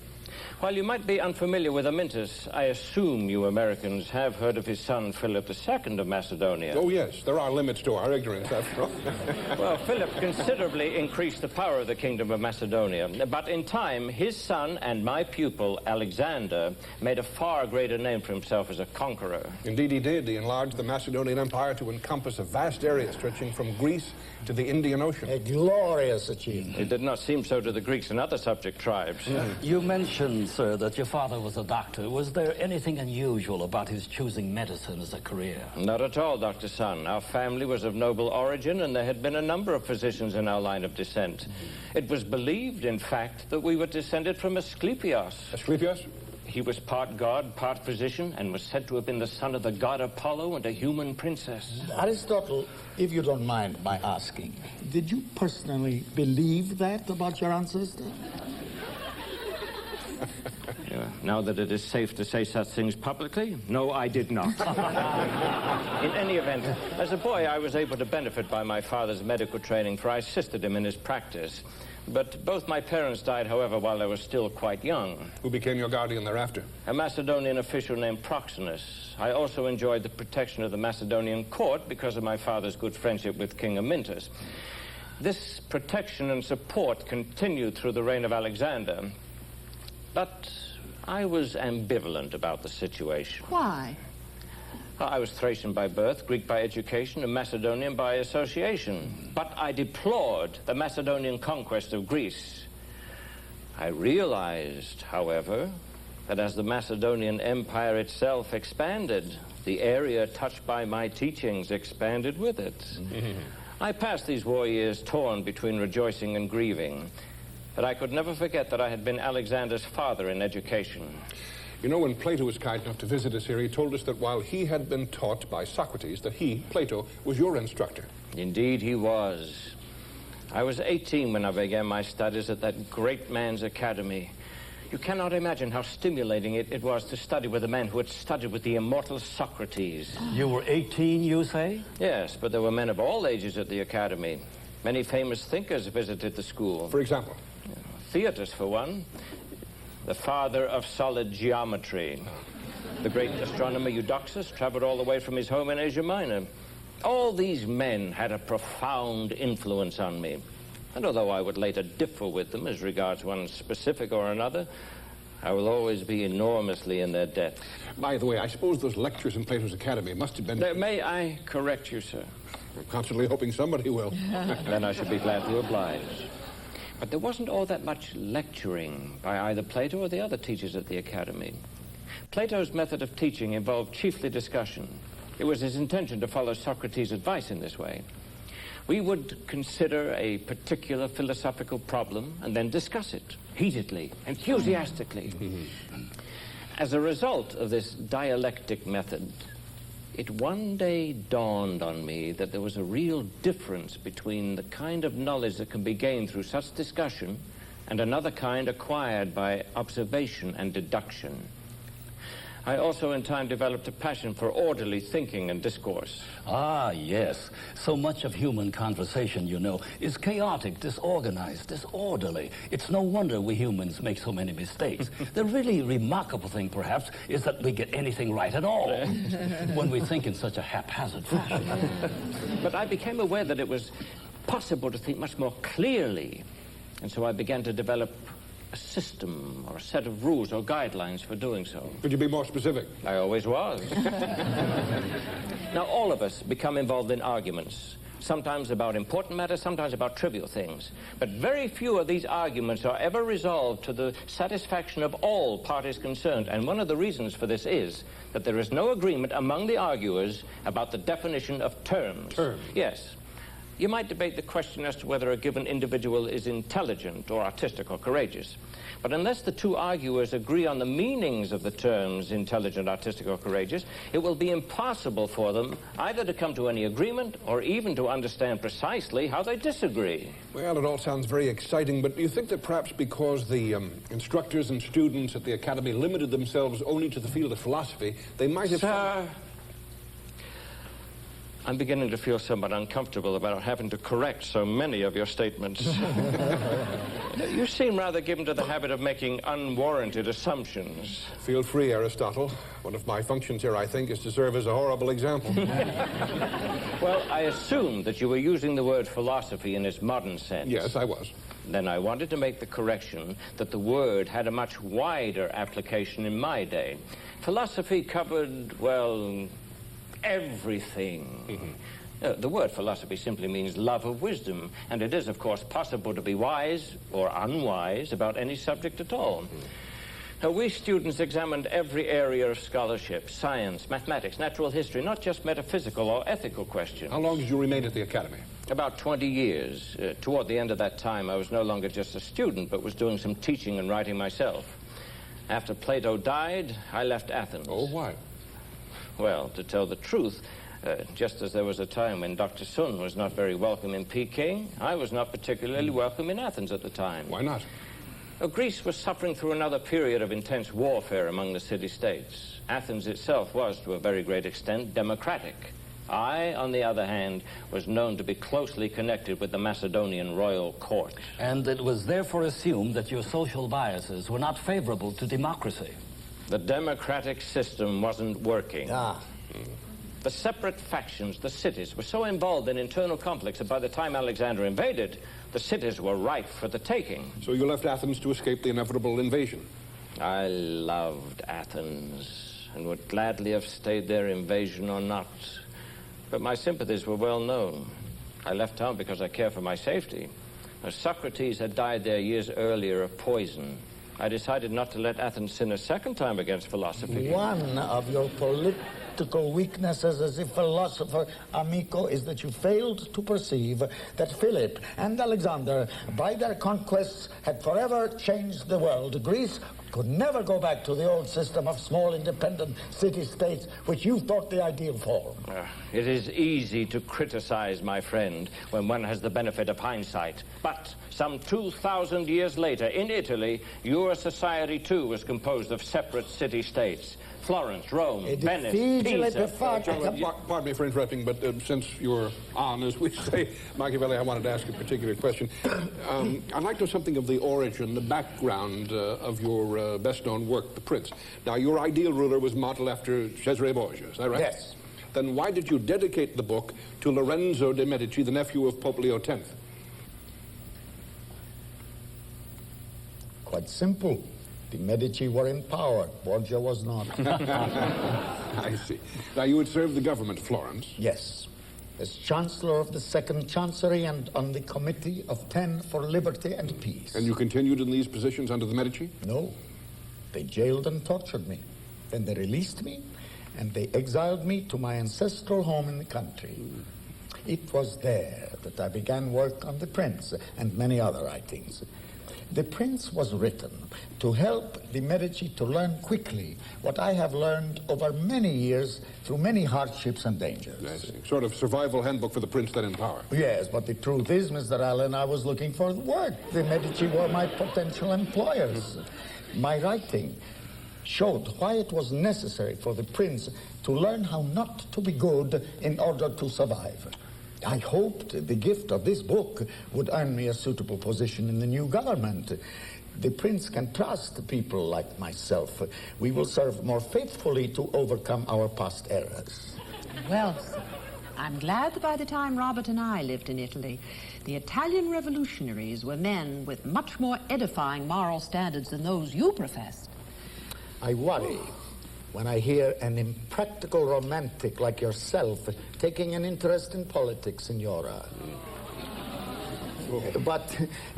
While you might be unfamiliar with Amyntas, I assume you Americans have heard of his son, Philip II of Macedonia. Oh, yes. There are limits to our ignorance, after all. Well, Philip considerably increased the power of the Kingdom of Macedonia. But in time, his son and my pupil, Alexander, made a far greater name for himself as a conqueror. Indeed, he did. He enlarged the Macedonian Empire to encompass a vast area stretching from Greece to the Indian Ocean. A glorious achievement. It did not seem so to the Greeks and other subject tribes. You mentioned, sir, that your father was a doctor. Was there anything unusual about his choosing medicine as a career? Not at all, Dr. Sun. Our family was of noble origin, and there had been a number of physicians in our line of descent. It was believed, in fact, that we were descended from Asclepius. Asclepius? He was part god, part physician, and was said to have been the son of the god Apollo and a human princess. Aristotle, if you don't mind my asking, did you personally believe that about your ancestor? Now that it is safe to say such things publicly, no, I did not. In any event, as a boy, I was able to benefit by my father's medical training, for I assisted him in his practice. But both my parents died, however, while I was still quite young. Who became your guardian thereafter? A Macedonian official named Proxenus. I also enjoyed the protection of the Macedonian court because of my father's good friendship with King Amyntas. This protection and support continued through the reign of Alexander. But I was ambivalent about the situation. Why? I was Thracian by birth, Greek by education, and Macedonian by association. But I deplored the Macedonian conquest of Greece. I realized, however, that as the Macedonian Empire itself expanded, the area touched by my teachings expanded with it. I passed these war years torn between rejoicing and grieving. But I could never forget that I had been Alexander's father in education. You know, when Plato was kind enough to visit us here, he told us that while he had been taught by Socrates, that he, Plato, was your instructor. Indeed he was. I was 18 when I began my studies at that great man's academy. You cannot imagine how stimulating it was to study with a man who had studied with the immortal Socrates. You were 18, you say? Yes, but there were men of all ages at the academy. Many famous thinkers visited the school. For example? Theaetetus, for one. The father of solid geometry. The great astronomer Eudoxus traveled all the way from his home in Asia Minor. All these men had a profound influence on me. And although I would later differ with them as regards one specific or another, I will always be enormously in their debt. By the way, I suppose those lectures in Plato's Academy must have been... May I correct you, sir? I'm constantly hoping somebody will. Then I should be glad to oblige. But there wasn't all that much lecturing by either Plato or the other teachers at the Academy. Plato's method of teaching involved chiefly discussion. It was his intention to follow Socrates' advice in this way. We would consider a particular philosophical problem and then discuss it heatedly, enthusiastically. As a result of this dialectic method, it one day dawned on me that there was a real difference between the kind of knowledge that can be gained through such discussion and another kind acquired by observation and deduction. I also in time developed a passion for orderly thinking and discourse. Ah, yes. So much of human conversation, you know, is chaotic, disorganized, disorderly. It's no wonder we humans make so many mistakes. The really remarkable thing, perhaps, is that we get anything right at all when we think in such a haphazard fashion. But I became aware that it was possible to think much more clearly. And so I began to develop a system or a set of rules or guidelines for doing so. Could you be more specific? I always was. Now, all of us become involved in arguments, sometimes about important matters, sometimes about trivial things. But very few of these arguments are ever resolved to the satisfaction of all parties concerned. And one of the reasons for this is that there is no agreement among the arguers about the definition of terms. Terms? Yes. You might debate the question as to whether a given individual is intelligent or artistic or courageous. But unless the two arguers agree on the meanings of the terms intelligent, artistic, or courageous, it will be impossible for them either to come to any agreement or even to understand precisely how they disagree. Well, it all sounds very exciting, but do you think that perhaps because the instructors and students at the Academy limited themselves only to the field of philosophy, they might have... Sir, I'm beginning to feel somewhat uncomfortable about having to correct so many of your statements. You seem rather given to the habit of making unwarranted assumptions. Feel free, Aristotle. One of my functions here, I think, is to serve as a horrible example. Well, I assumed that you were using the word philosophy in its modern sense. Yes, I was. Then I wanted to make the correction that the word had a much wider application in my day. Philosophy covered, well, everything. The word philosophy simply means love of wisdom, and it is, of course, possible to be wise or unwise about any subject at all. Now, we students examined every area of scholarship, science, mathematics, natural history, not just metaphysical or ethical questions. How long did you remain at the Academy? About 20 years. Toward the end of that time, I was no longer just a student, but was doing some teaching and writing myself. After Plato died, I left Athens. Oh, why? Well, to tell the truth, just as there was a time when Dr. Sun was not very welcome in Peking, I was not particularly welcome in Athens at the time. Why not? Greece was suffering through another period of intense warfare among the city-states. Athens itself was, to a very great extent, democratic. I, on the other hand, was known to be closely connected with the Macedonian royal court. And it was therefore assumed that your social biases were not favorable to democracy. The democratic system wasn't working. The separate factions, the cities, were so involved in internal conflicts that by the time Alexander invaded, the cities were ripe for the taking. So you left Athens to escape the inevitable invasion? I loved Athens and would gladly have stayed there, invasion or not. But my sympathies were well known. I left town because I care for my safety. Socrates had died there years earlier of poison. I decided not to let Athens sin a second time against philosophy. One of your practical weaknesses as a philosopher, amico, is that you failed to perceive that Philip and Alexander, by their conquests, had forever changed the world. Greece could never go back to the old system of small independent city-states which you thought the ideal form. It is easy to criticize, my friend, when one has the benefit of hindsight. But some 2,000 years later, in Italy, your society too was composed of separate city-states. Florence, Rome, Venice, Pisa. Pardon me for interrupting, but since you're on, as we say, Machiavelli, I wanted to ask a particular question. I'd like to know something of the origin, the background of your best-known work, The Prince. Now, your ideal ruler was modeled after Cesare Borgia, is that right? Yes. Then why did you dedicate the book to Lorenzo de' Medici, the nephew of Pope Leo X? Quite simple. The Medici were in power. Borgia was not. I see. Now, you had served the government, Florence. Yes. As Chancellor of the Second Chancery and on the Committee of 10 for Liberty and Peace. And you continued in these positions under the Medici? No. They jailed and tortured me. Then they released me, and they exiled me to my ancestral home in the country. It was there that I began work on The Prince and many other writings. The Prince was written to help the Medici to learn quickly what I have learned over many years through many hardships and dangers. I see. Sort of survival handbook for the prince then in power. Yes, but the truth is, Mr. Allen, I was looking for work. The Medici were my potential employers. My writing showed why it was necessary for the prince to learn how not to be good in order to survive. I hoped the gift of this book would earn me a suitable position in the new government. The prince can trust people like myself. We will serve more faithfully to overcome our past errors. Well, sir, I'm glad that by the time Robert and I lived in Italy, the Italian revolutionaries were men with much more edifying moral standards than those you professed. I worry when I hear an impractical romantic like yourself taking an interest in politics, Signora. But,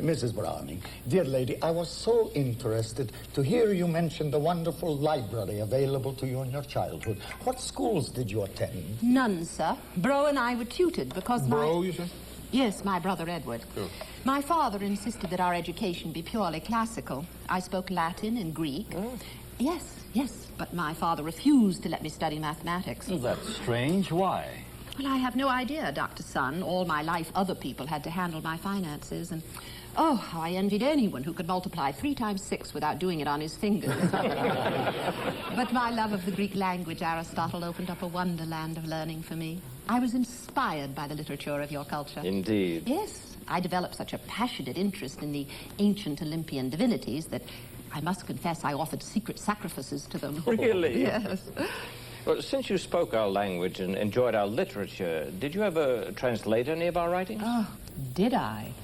Mrs. Browning, dear lady, I was so interested to hear you mention the wonderful library available to you in your childhood. What schools did you attend? None, sir. Bro and I were tutored because Bro, you said? Yes, my brother Edward. Oh. My father insisted that our education be purely classical. I spoke Latin and Greek. Oh. Yes, but my father refused to let me study mathematics. That's strange. Why? Well, I have no idea, Dr. Sun. All my life, other people had to handle my finances, and oh, how I envied anyone who could multiply 3 times 6 without doing it on his fingers. But my love of the Greek language, Aristotle, opened up a wonderland of learning for me. I was inspired by the literature of your culture. Indeed. Yes, I developed such a passionate interest in the ancient Olympian divinities that I must confess I offered secret sacrifices to them. Really? Yes. Well, since you spoke our language and enjoyed our literature, did you ever translate any of our writings? Oh, did I?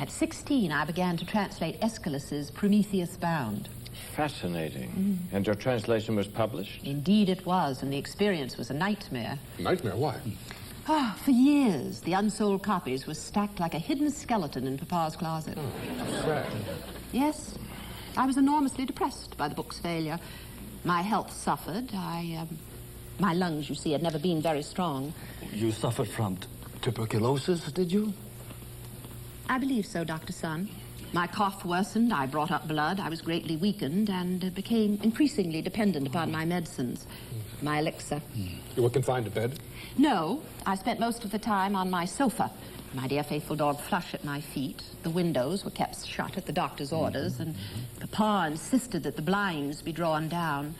At 16, I began to translate Aeschylus's Prometheus Bound. Fascinating. And your translation was published? Indeed it was, and the experience was a nightmare. Nightmare? Why? Ah, for years, the unsold copies were stacked like a hidden skeleton in Papa's closet. Oh, sad. Yes, I was enormously depressed by the book's failure. My health suffered. My lungs, you see, had never been very strong. You suffered from tuberculosis, did you? I believe so, Dr. Sun. My cough worsened, I brought up blood, I was greatly weakened, and became increasingly dependent upon my medicines. My elixir. You were confined to bed? No, I spent most of the time on my sofa. My dear faithful dog Flush at my feet. The windows were kept shut at the doctor's orders, and Papa insisted that the blinds be drawn down.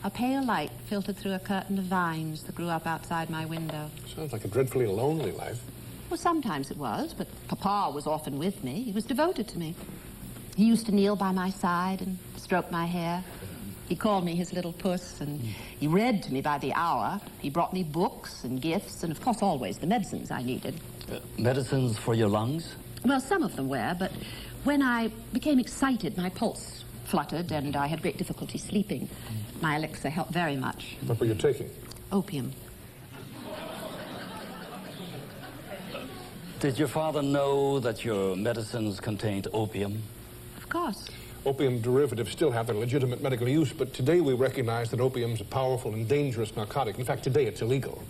A pale light filtered through a curtain of vines that grew up outside my window. Sounds like a dreadfully lonely life. Well, sometimes it was, but Papa was often with me. He was devoted to me. He used to kneel by my side and stroke my hair. He called me his little puss, and he read to me by the hour. He brought me books and gifts, and of course always the medicines I needed. Medicines for your lungs? Well, some of them were, but when I became excited, my pulse fluttered, and I had great difficulty sleeping. My elixir helped very much. What were you taking? Opium. Did your father know that your medicines contained opium? Of course. opium derivatives still have their legitimate medical use, but today we recognize that opium is a powerful and dangerous narcotic. In fact, today it's illegal.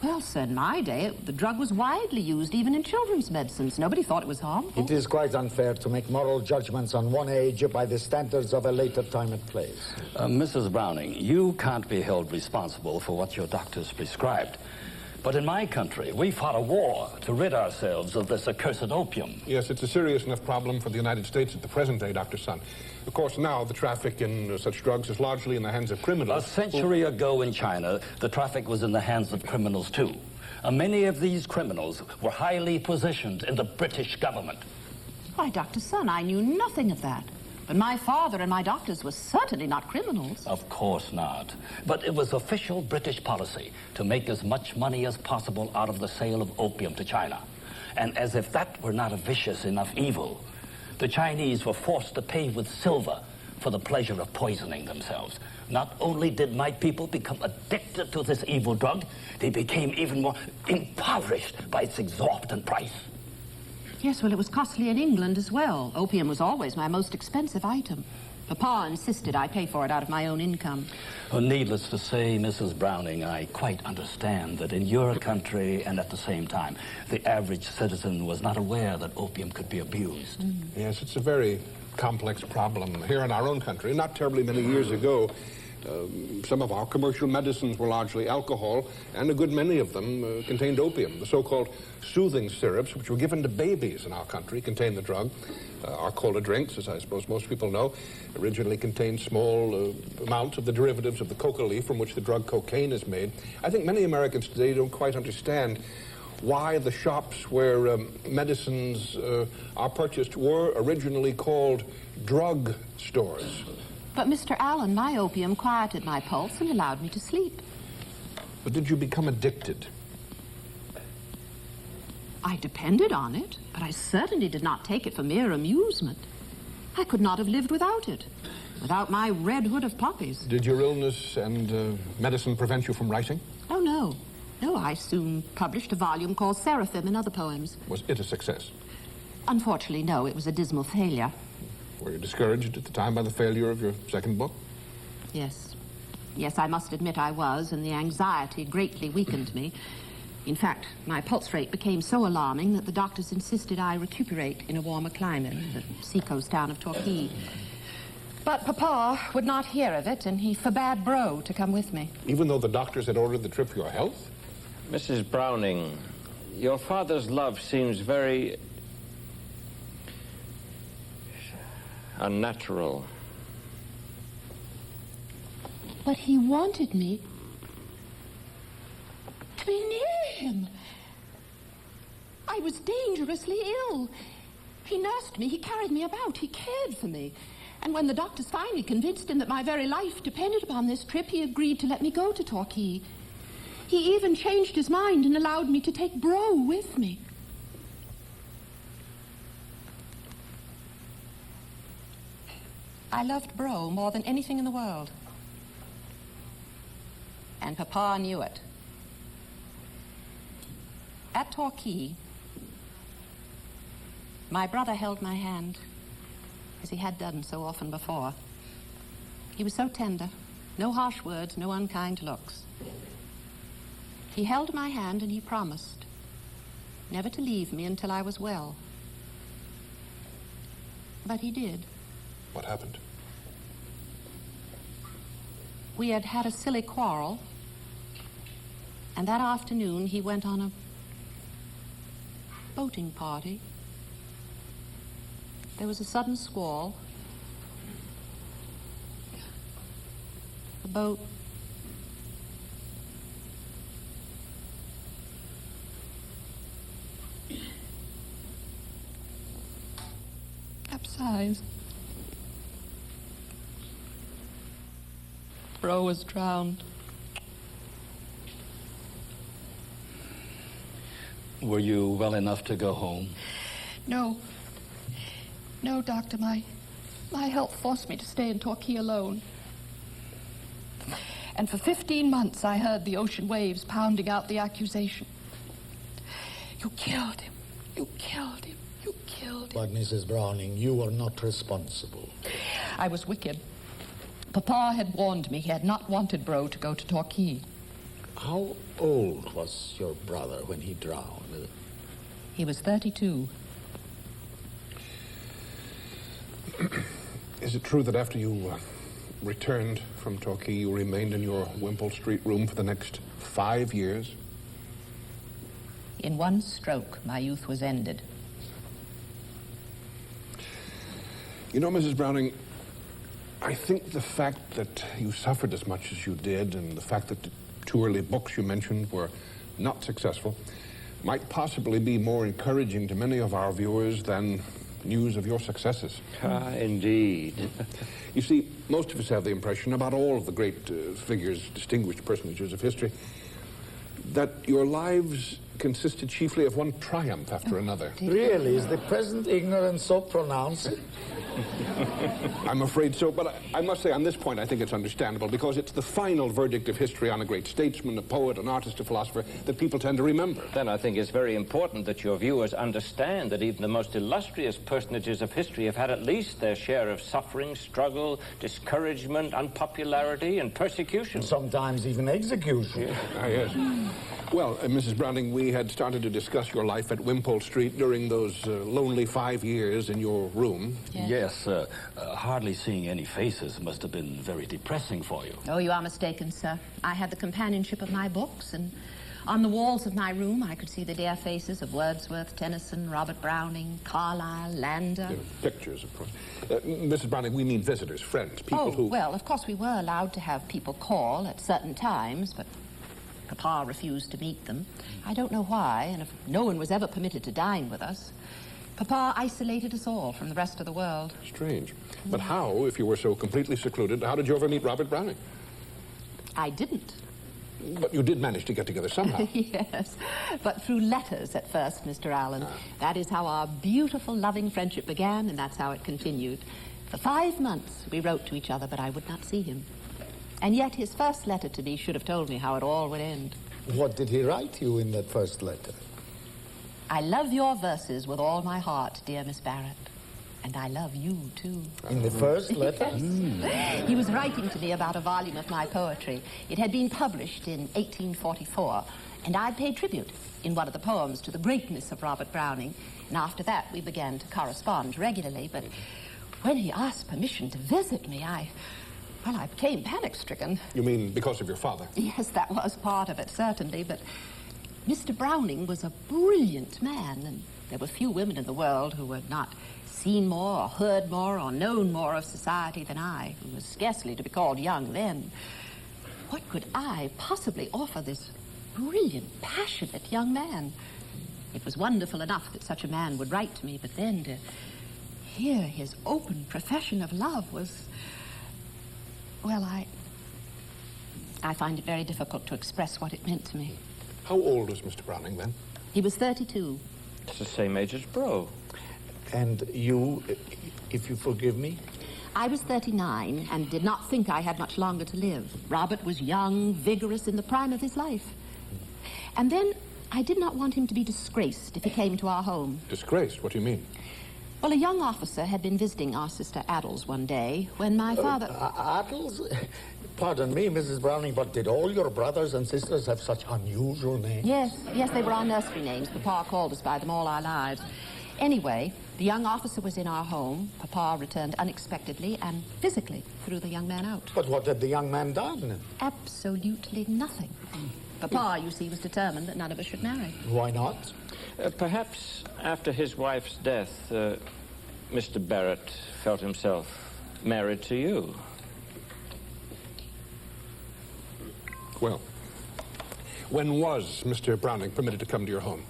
Well, sir, in my day, the drug was widely used, even in children's medicines. Nobody thought it was harmful. It is quite unfair to make moral judgments on one age by the standards of a later time and place. Mrs. Browning, you can't be held responsible for what your doctors prescribed. But in my country, we fought a war to rid ourselves of this accursed opium. Yes, it's a serious enough problem for the United States at the present day, Dr. Sun. Of course, now the traffic in such drugs is largely in the hands of criminals. A century ago in China, the traffic was in the hands of criminals, too. Many of these criminals were highly positioned in the British government. Why, Dr. Sun, I knew nothing of that. But my father and my doctors were certainly not criminals. Of course not. But it was official British policy to make as much money as possible out of the sale of opium to China. And as if that were not a vicious enough evil, the Chinese were forced to pay with silver for the pleasure of poisoning themselves. Not only did my people become addicted to this evil drug, they became even more impoverished by its exorbitant price. Yes, well, it was costly in England as well. Opium was always my most expensive item. Papa insisted I pay for it out of my own income. Well, needless to say, Mrs. Browning, I quite understand that in your country and at the same time, the average citizen was not aware that opium could be abused. Yes, it's a very complex problem. Here in our own country, not terribly many years ago, some of our commercial medicines were largely alcohol, and a good many of them contained opium. The so-called soothing syrups, which were given to babies in our country, contain the drug. Our cola drinks, as I suppose most people know, originally contained small amounts of the derivatives of the coca leaf from which the drug cocaine is made. I think many Americans today don't quite understand why the shops where medicines are purchased were originally called drug stores. But, Mr. Allen, my opium quieted my pulse and allowed me to sleep. But did you become addicted? I depended on it, but I certainly did not take it for mere amusement. I could not have lived without it, without my red hood of poppies. Did your illness and medicine prevent you from writing? Oh, no. No, I soon published a volume called Seraphim and Other Poems. Was it a success? Unfortunately, no, it was a dismal failure. Were you discouraged at the time by the failure of your second book? Yes. Yes, I must admit I was, and the anxiety greatly weakened me. In fact, my pulse rate became so alarming that the doctors insisted I recuperate in a warmer climate, the seacoast town of Torquay. But Papa would not hear of it, and he forbade Bro to come with me. Even though the doctors had ordered the trip for your health? Mrs. Browning, your father's love seems very unnatural. But he wanted me to be near him. I was dangerously ill. He nursed me, he carried me about, he cared for me. And when the doctors finally convinced him that my very life depended upon this trip, he agreed to let me go to Torquay. He even changed his mind and allowed me to take Bro with me. I loved Bro more than anything in the world. And Papa knew it. At Torquay, my brother held my hand, as he had done so often before. He was so tender, no harsh words, no unkind looks. He held my hand and he promised never to leave me until I was well. But he did. What happened? We had had a silly quarrel, and that afternoon he went on a boating party. There was a sudden squall. The boat capsized. Bro was drowned. Were you well enough to go home? No. No, Doctor, my health forced me to stay in Torquay alone. And for 15 months I heard the ocean waves pounding out the accusation. You killed him. You killed him. You killed him. But, Mrs. Browning, you were not responsible. I was wicked. Papa had warned me he had not wanted Bro to go to Torquay. How old was your brother when he drowned? He was 32. Is it true that after you returned from Torquay, you remained in your Wimpole Street room for the next 5 years? In one stroke, my youth was ended. You know, Mrs. Browning, I think the fact that you suffered as much as you did and the fact that the 2 early books you mentioned were not successful might possibly be more encouraging to many of our viewers than news of your successes. Ah, indeed. You see, most of us have the impression about all of the great figures, distinguished personages of history, that your lives consisted chiefly of one triumph after another. Really? Is the present ignorance so pronounced? I'm afraid so, but I must say on this point I think it's understandable because it's the final verdict of history on a great statesman, a poet, an artist, a philosopher that people tend to remember. Then I think it's very important that your viewers understand that even the most illustrious personages of history have had at least their share of suffering, struggle, discouragement, unpopularity, and persecution. Sometimes even execution. Yes. Well, Mrs. Browning, we had started to discuss your life at Wimpole Street during those lonely 5 years in your room. Yes, hardly seeing any faces must have been very depressing for you. Oh, you are mistaken, sir. I had the companionship of my books, and on the walls of my room I could see the dear faces of Wordsworth, Tennyson, Robert Browning, Carlyle, Landor. Pictures, of course. Mrs. Browning, we mean visitors, friends, people who... well, of course we were allowed to have people call at certain times, but Papa refused to meet them. I don't know why, and if no one was ever permitted to dine with us, Papa isolated us all from the rest of the world. Strange. But how, if you were so completely secluded, how did you ever meet Robert Browning? I didn't. But you did manage to get together somehow. Yes, but through letters at first, Mr. Allen. That is how our beautiful, loving friendship began, and that's how it continued. For 5 months we wrote to each other, but I would not see him. And yet his first letter to me should have told me how it all would end. What did he write you in that first letter? I love your verses with all my heart, dear Miss Barrett. And I love you, too. In the first letter? He was writing to me about a volume of my poetry. It had been published in 1844, and I paid tribute in one of the poems to the greatness of Robert Browning. And after that, we began to correspond regularly. But when he asked permission to visit me, I became panic-stricken. You mean because of your father? Yes, that was part of it, certainly, but Mr. Browning was a brilliant man, and there were few women in the world who had not seen more or heard more or known more of society than I, who was scarcely to be called young then. What could I possibly offer this brilliant, passionate young man? It was wonderful enough that such a man would write to me, but then to hear his open profession of love was... well, I find it very difficult to express what it meant to me. How old was Mr. Browning then? He was 32. It's the same age as Bro. And you, if you forgive me? I was 39 and did not think I had much longer to live. Robert was young, vigorous, in the prime of his life. And then I did not want him to be disgraced if he came to our home. Disgraced? What do you mean? Well, a young officer had been visiting our sister Addles one day when my father... Addles? Pardon me, Mrs. Browning, but did all your brothers and sisters have such unusual names? Yes, they were our nursery names. Papa called us by them all our lives. Anyway, the young officer was in our home. Papa returned unexpectedly and physically threw the young man out. But what had the young man done? Absolutely nothing. Papa, you see, was determined that none of us should marry. Why not? Perhaps after his wife's death, Mr. Barrett felt himself married to you. Well, when was Mr. Browning permitted to come to your home?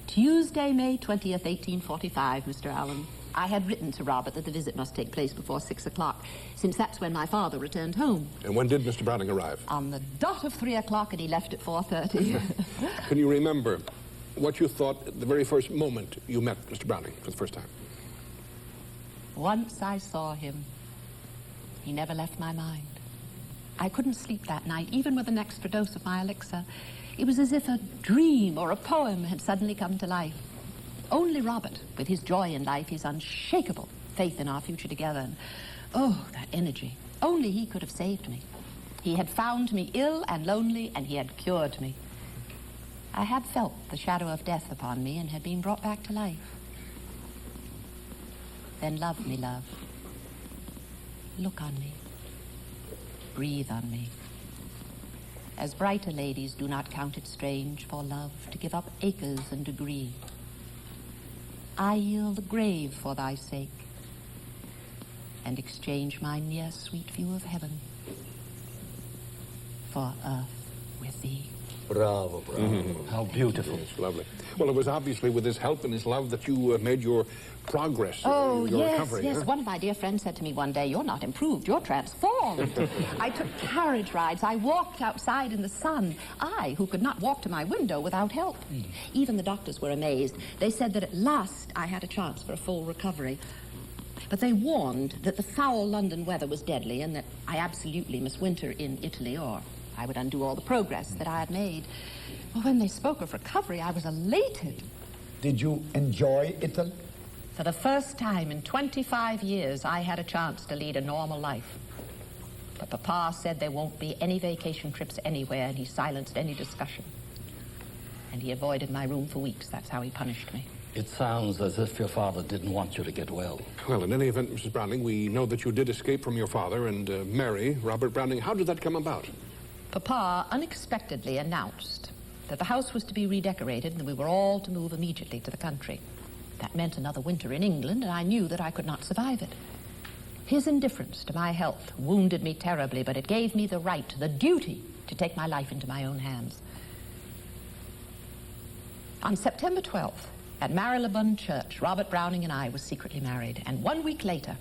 Tuesday, May 20th, 1845, Mr. Allen. I had written to Robert that the visit must take place before 6 o'clock, since that's when my father returned home. And when did Mr. Browning arrive? On the dot of 3 o'clock, and he left at 4:30. Can you remember what you thought at the very first moment you met Mr. Browning for the first time? Once I saw him, he never left my mind. I couldn't sleep that night, even with an extra dose of my elixir. It was as if a dream or a poem had suddenly come to life. Only Robert, with his joy in life, his unshakable faith in our future together, and oh, that energy. Only he could have saved me. He had found me ill and lonely, and he had cured me. I had felt the shadow of death upon me and had been brought back to life. Then love me, love. Look on me. Breathe on me. As brighter ladies do not count it strange for love to give up acres and degree. I yield the grave for thy sake, and exchange my near sweet view of heaven for earth with thee. Bravo, bravo. How beautiful. It's lovely. Well, it was obviously with his help and his love that you made your progress, Oh, your yes, recovery. yes. Huh? One of my dear friends said to me one day, "You're not improved, you're transformed." I took carriage rides. I walked outside in the sun. I, who could not walk to my window without help. Even the doctors were amazed. They said that at last I had a chance for a full recovery. But they warned that the foul London weather was deadly and that I absolutely must winter in Italy or I would undo all the progress that I had made. Well, when they spoke of recovery, I was elated. Did you enjoy Italy? For the first time in 25 years, I had a chance to lead a normal life. But Papa said there won't be any vacation trips anywhere, and he silenced any discussion. And he avoided my room for weeks. That's how he punished me. It sounds as if your father didn't want you to get well. Well, in any event, Mrs. Browning, we know that you did escape from your father and marry Robert Browning. How did that come about? Papa unexpectedly announced that the house was to be redecorated and that we were all to move immediately to the country. That meant another winter in England, and I knew that I could not survive it. His indifference to my health wounded me terribly, but it gave me the right, the duty, to take my life into my own hands. On September 12th, at Marylebone Church, Robert Browning and I were secretly married, and 1 week later,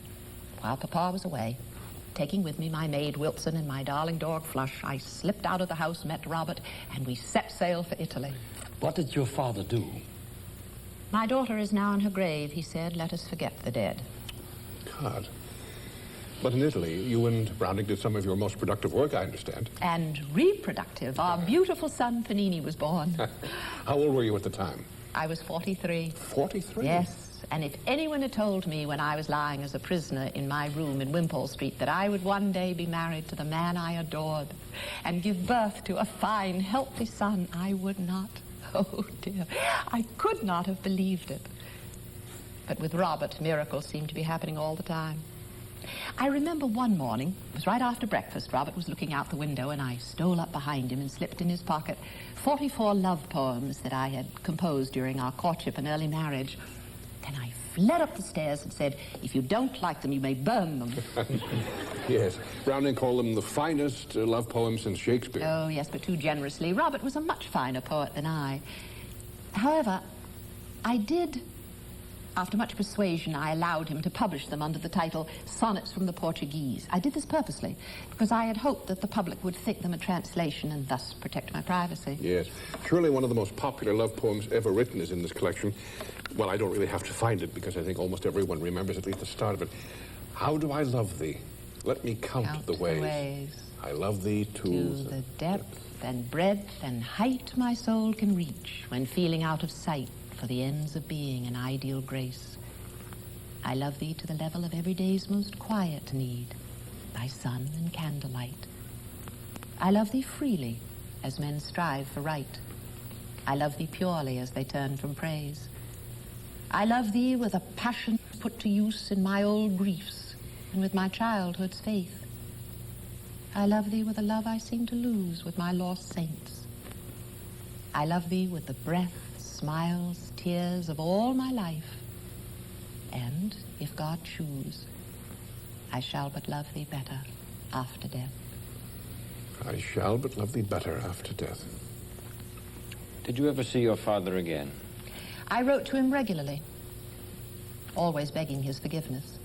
while Papa was away, taking with me my maid Wilson and my darling dog Flush, I slipped out of the house, met Robert, and we set sail for Italy. What did your father do? My daughter is now in her grave, he said. Let us forget the dead. God. But in Italy, you and Browning did some of your most productive work, I understand. And reproductive. Our beautiful son Panini was born. How old were you at the time? I was 43. 43? Yes. And if anyone had told me when I was lying as a prisoner in my room in Wimpole Street that I would one day be married to the man I adored and give birth to a fine, healthy son, I would not. Oh, dear. I could not have believed it. But with Robert, miracles seemed to be happening all the time. I remember one morning, it was right after breakfast, Robert was looking out the window and I stole up behind him and slipped in his pocket 44 love poems that I had composed during our courtship and early marriage. Then I fled up the stairs and said, "If you don't like them, you may burn them." Yes. Browning called them the finest love poems since Shakespeare. Oh, yes, but too generously. Robert was a much finer poet than I. However, I did, after much persuasion, I allowed him to publish them under the title Sonnets from the Portuguese. I did this purposely, because I had hoped that the public would think them a translation and thus protect my privacy. Yes. Surely one of the most popular love poems ever written is in this collection. Well, I don't really have to find it because I think almost everyone remembers at least the start of it. How do I love thee? Let me count the ways. I love thee to the depth and breadth and height my soul can reach when feeling out of sight for the ends of being an ideal grace. I love thee to the level of every day's most quiet need, by sun and candlelight. I love thee freely as men strive for right. I love thee purely as they turn from praise. I love thee with a passion put to use in my old griefs and with my childhood's faith. I love thee with a love I seem to lose with my lost saints. I love thee with the breath, smiles, tears of all my life. And, if God choose, I shall but love thee better after death. I shall but love thee better after death. Did you ever see your father again? I wrote to him regularly, always begging his forgiveness.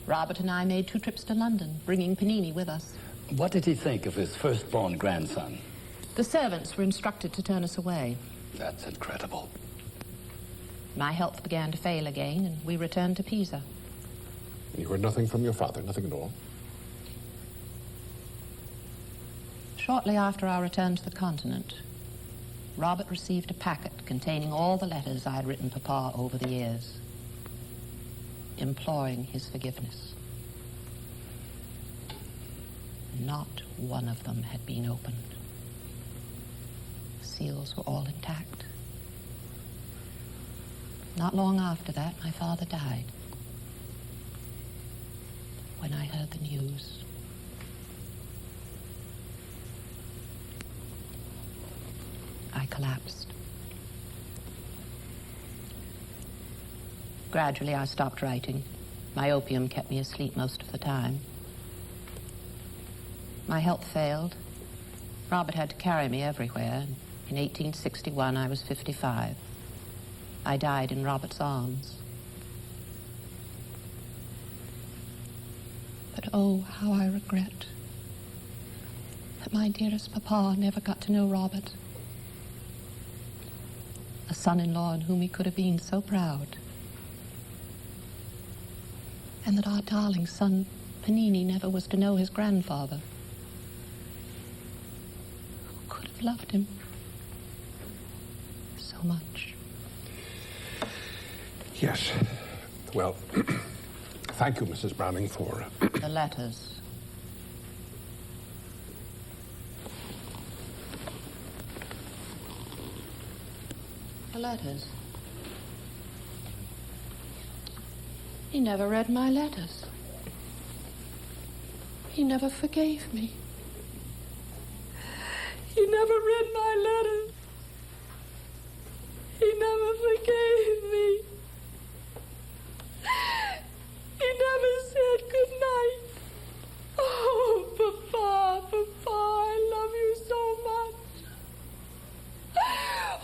Robert and I made 2 trips to London, bringing Panini with us. What did he think of his firstborn grandson? The servants were instructed to turn us away. That's incredible. My health began to fail again, and we returned to Pisa. You heard nothing from your father, nothing at all? Shortly after our return to the continent, Robert received a packet containing all the letters I had written Papa over the years, imploring his forgiveness. Not one of them had been opened. The seals were all intact. Not long after that, my father died. When I heard the news, I collapsed. Gradually, I stopped writing. My opium kept me asleep most of the time. My health failed. Robert had to carry me everywhere. In 1861, I was 55. I died in Robert's arms. But oh, how I regret that my dearest Papa never got to know Robert, a son-in-law in whom he could have been so proud, and that our darling son, Panini, never was to know his grandfather, who could have loved him so much. Yes. Well, thank you, Mrs. Browning, for... The letters. The letters. He never read my letters. He never forgave me. He never read my letters. He never forgave me. He never said good night. Oh, Papa, Papa, I love you so much.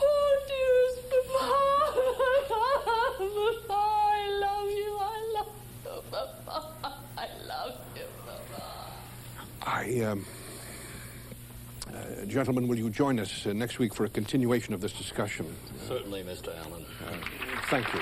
Oh, dearest Papa, Papa, I love you, Papa, I love you, Papa. Gentlemen, will you join us next week for a continuation of this discussion? Certainly, Mr. Allen. Thank you.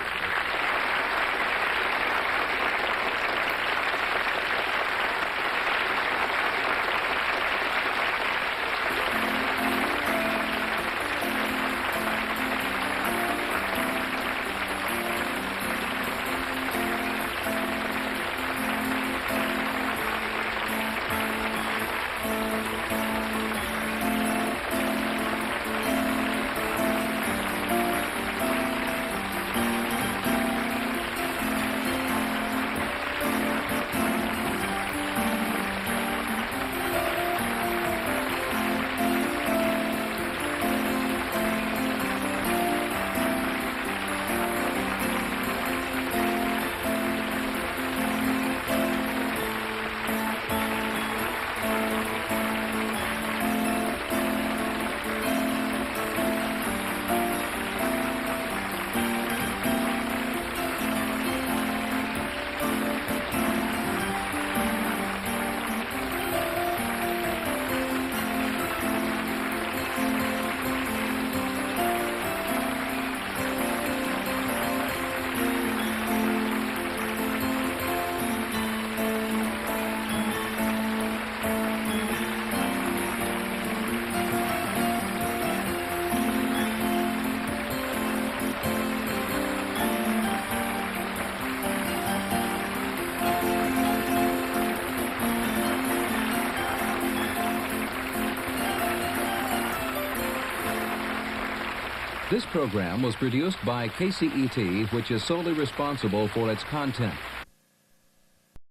This program was produced by KCET, which is solely responsible for its content.